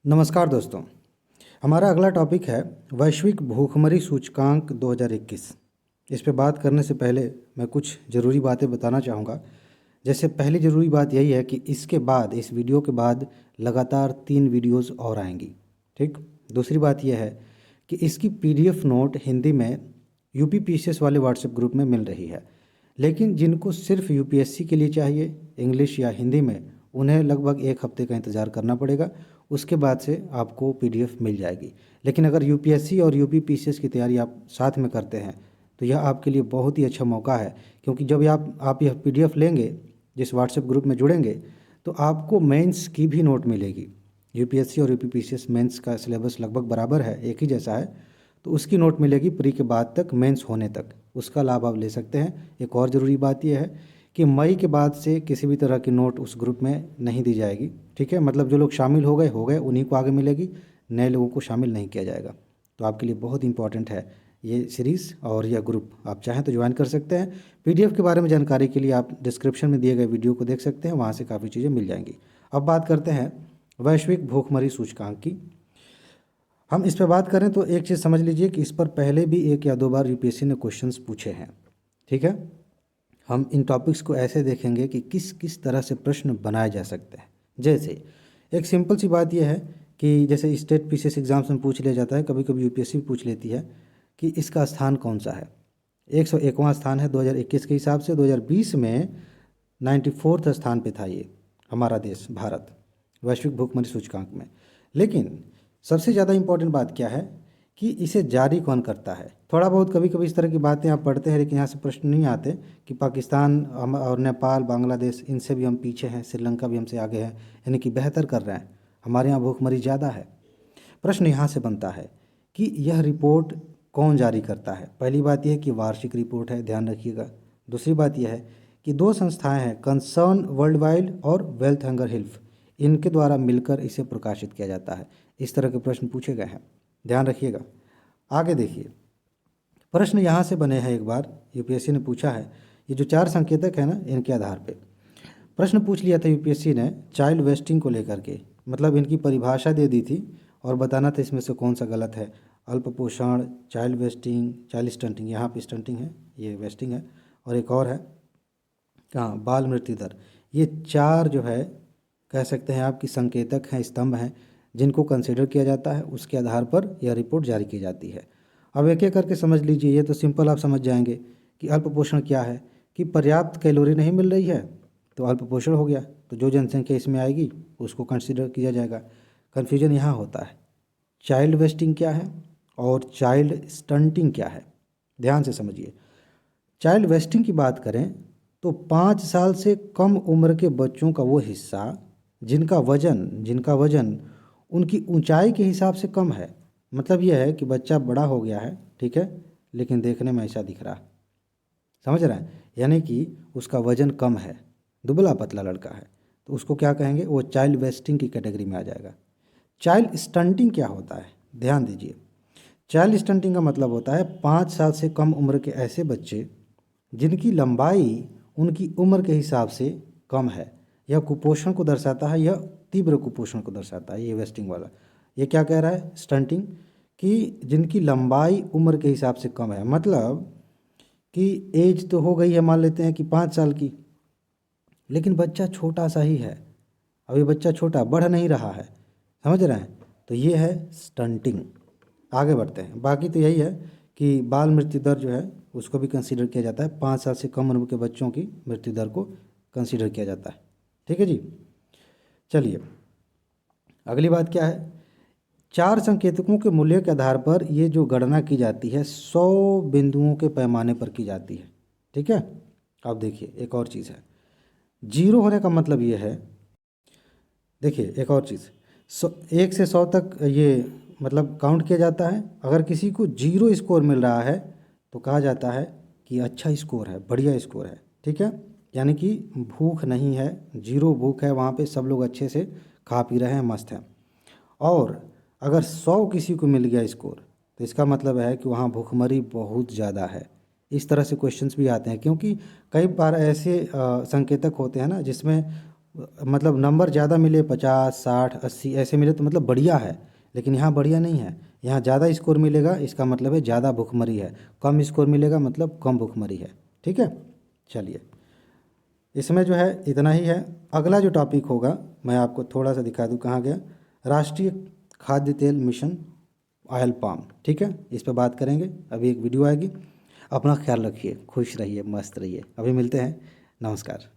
नमस्कार दोस्तों। हमारा अगला टॉपिक है वैश्विक भूखमरी सूचकांक 2021। इस पे बात करने से पहले मैं कुछ ज़रूरी बातें बताना चाहूँगा। जैसे पहली ज़रूरी बात यही है कि इसके बाद इस वीडियो के बाद लगातार 3 वीडियोस और आएंगी। ठीक। दूसरी बात यह है कि इसकी पीडीएफ नोट हिंदी में यूपी पीसीएस वाले व्हाट्सएप ग्रुप में मिल रही है, लेकिन जिनको सिर्फ यूपीएससी के लिए चाहिए इंग्लिश या हिंदी में, उन्हें लगभग 1 हफ्ते का इंतज़ार करना पड़ेगा। उसके बाद से आपको पीडीएफ मिल जाएगी। लेकिन अगर यूपीएससी और यूपी पीसीएस की तैयारी आप साथ में करते हैं तो यह आपके लिए बहुत ही अच्छा मौका है, क्योंकि जब आप यह पीडीएफ लेंगे, जिस व्हाट्सएप ग्रुप में जुड़ेंगे, तो आपको मेंस की भी नोट मिलेगी। यूपीएससी और यूपी पीसीएस मेंस का सिलेबस लगभग बराबर है, एक ही जैसा है, तो उसकी नोट मिलेगी प्री के बाद तक, मेंस होने तक। उसका लाभ आप ले सकते हैं। एक और ज़रूरी बात यह है कि मई के बाद से किसी भी तरह की नोट उस ग्रुप में नहीं दी जाएगी। ठीक है, मतलब जो लोग शामिल हो गए उन्हीं को आगे मिलेगी, नए लोगों को शामिल नहीं किया जाएगा। तो आपके लिए बहुत इंपॉर्टेंट है ये सीरीज़ और यह ग्रुप। आप चाहें तो ज्वाइन कर सकते हैं। पीडीएफ के बारे में जानकारी के लिए आप डिस्क्रिप्शन में दिए गए वीडियो को देख सकते हैं, वहाँ से काफ़ी चीज़ें मिल जाएंगी। अब बात करते हैं वैश्विक भूखमरी सूचकांक की। हम इस पर बात करें तो एक चीज़ समझ लीजिए कि इस पर पहले भी 1 या 2 बार यूपीएससी ने क्वेश्चंस पूछे हैं। ठीक है, हम इन टॉपिक्स को ऐसे देखेंगे कि किस किस तरह से प्रश्न बनाए जा सकते हैं। जैसे एक सिंपल सी बात यह है कि जैसे स्टेट पीसीएस एग्जाम्स में पूछ लिया जाता है, कभी कभी यूपीएससी भी पूछ लेती है कि इसका स्थान कौन सा है। 101वां स्थान है 2021 के हिसाब से। 2020 में 94th स्थान पे था ये हमारा देश भारत वैश्विक भूखमरी सूचकांक में। लेकिन सबसे ज़्यादा इम्पोर्टेंट बात क्या है कि इसे जारी कौन करता है। थोड़ा बहुत कभी कभी इस तरह की बातें आप पढ़ते हैं, लेकिन यहाँ से प्रश्न नहीं आते कि पाकिस्तान और नेपाल, बांग्लादेश, इनसे भी हम पीछे हैं, श्रीलंका भी हमसे आगे है, यानी कि बेहतर कर रहे हैं, हमारे यहाँ भूखमरी ज़्यादा है। प्रश्न यहाँ से बनता है कि यह रिपोर्ट कौन जारी करता है। पहली बात यह है कि वार्षिक रिपोर्ट है, ध्यान रखिएगा। दूसरी बात यह है कि 2 संस्थाएं हैं, कंसर्न वर्ल्ड वाइड और वेल्थ हंगर हेल्थ, इनके द्वारा मिलकर इसे प्रकाशित किया जाता है। इस तरह के प्रश्न पूछे गए हैं, ध्यान रखिएगा। आगे देखिए, प्रश्न यहाँ से बने हैं, एक बार यूपीएससी ने पूछा है, ये जो 4 संकेतक है ना, इनके आधार पे प्रश्न पूछ लिया था यूपीएससी ने चाइल्ड वेस्टिंग को लेकर के। मतलब इनकी परिभाषा दे दी थी और बताना था इसमें से कौन सा गलत है। अल्प पोषण, चाइल्ड वेस्टिंग, चाइल्ड स्टंटिंग, यहाँ पे स्टंटिंग है, ये वेस्टिंग है, और एक और है कहाँ, बाल मृत्यु दर। ये 4 जो है कह सकते हैं आपकी संकेतक हैं, स्तंभ हैं, जिनको कंसिडर किया जाता है। उसके आधार पर यह रिपोर्ट जारी की जाती है। अब एक एक करके समझ लीजिए। ये तो सिंपल आप समझ जाएंगे कि अल्प पोषण क्या है, कि पर्याप्त कैलोरी नहीं मिल रही है तो अल्प पोषण हो गया, तो जो जनसंख्या इसमें आएगी उसको कंसिडर किया जाएगा। कन्फ्यूजन यहाँ होता है चाइल्ड वेस्टिंग क्या है और चाइल्ड स्टंटिंग क्या है। ध्यान से समझिए। चाइल्ड वेस्टिंग की बात करें तो 5 साल से कम उम्र के बच्चों का वो हिस्सा जिनका वजन उनकी ऊंचाई के हिसाब से कम है। मतलब यह है कि बच्चा बड़ा हो गया है, ठीक है, लेकिन देखने में ऐसा दिख रहा, समझ रहे हैं, यानी कि उसका वजन कम है, दुबला पतला लड़का है, तो उसको क्या कहेंगे, वो चाइल्ड वेस्टिंग की कैटेगरी में आ जाएगा। चाइल्ड स्टंटिंग क्या होता है, ध्यान दीजिए। चाइल्ड स्टंटिंग का मतलब होता है 5 साल से कम उम्र के ऐसे बच्चे जिनकी लंबाई उनकी उम्र के हिसाब से कम है। यह कुपोषण को दर्शाता है, यह तीव्र कुपोषण को दर्शाता है। ये वेस्टिंग वाला ये क्या कह रहा है, स्टंटिंग, कि जिनकी लंबाई उम्र के हिसाब से कम है। मतलब कि एज तो हो गई है, मान लेते हैं कि 5 साल की, लेकिन बच्चा छोटा सा ही है, अभी बच्चा छोटा बढ़ नहीं रहा है, समझ रहे हैं, तो ये है स्टंटिंग। आगे बढ़ते हैं। बाकी तो यही है कि बाल मृत्यु दर जो है उसको भी कंसीडर किया जाता है। 5 साल से कम उम्र के बच्चों की मृत्यु दर को कंसीडर किया जाता है। ठीक है जी। चलिए, अगली बात क्या है, 4 संकेतकों के मूल्य के आधार पर ये जो गणना की जाती है 100 बिंदुओं के पैमाने पर की जाती है। ठीक है। अब देखिए एक और चीज़ है, जीरो होने का मतलब ये है, देखिए एक और चीज़, 1 से 100 तक ये मतलब काउंट किया जाता है। अगर किसी को 0 स्कोर मिल रहा है तो कहा जाता है कि अच्छा स्कोर है, बढ़िया स्कोर है। ठीक है, यानी कि भूख नहीं है, 0 भूख है, वहाँ पे सब लोग अच्छे से खा पी रहे हैं, मस्त हैं। और अगर 100 किसी को मिल गया स्कोर तो इसका मतलब है कि वहाँ भूखमरी बहुत ज़्यादा है। इस तरह से क्वेश्चंस भी आते हैं, क्योंकि कई बार ऐसे संकेतक होते हैं ना जिसमें मतलब नंबर ज़्यादा मिले 50 60 80 ऐसे मिले तो मतलब बढ़िया है, लेकिन यहाँ बढ़िया नहीं है। यहाँ ज़्यादा स्कोर मिलेगा इसका मतलब है ज़्यादा भूखमरी है, कम स्कोर मिलेगा मतलब कम भूखमरी है। ठीक है, चलिए इसमें जो है इतना ही है। अगला जो टॉपिक होगा मैं आपको थोड़ा सा दिखा दूँ कहाँ गया, राष्ट्रीय खाद्य तेल मिशन ऑयल पाम। ठीक है, इस पर बात करेंगे, अभी एक वीडियो आएगी। अपना ख्याल रखिए, खुश रहिए, मस्त रहिए। अभी मिलते हैं, नमस्कार।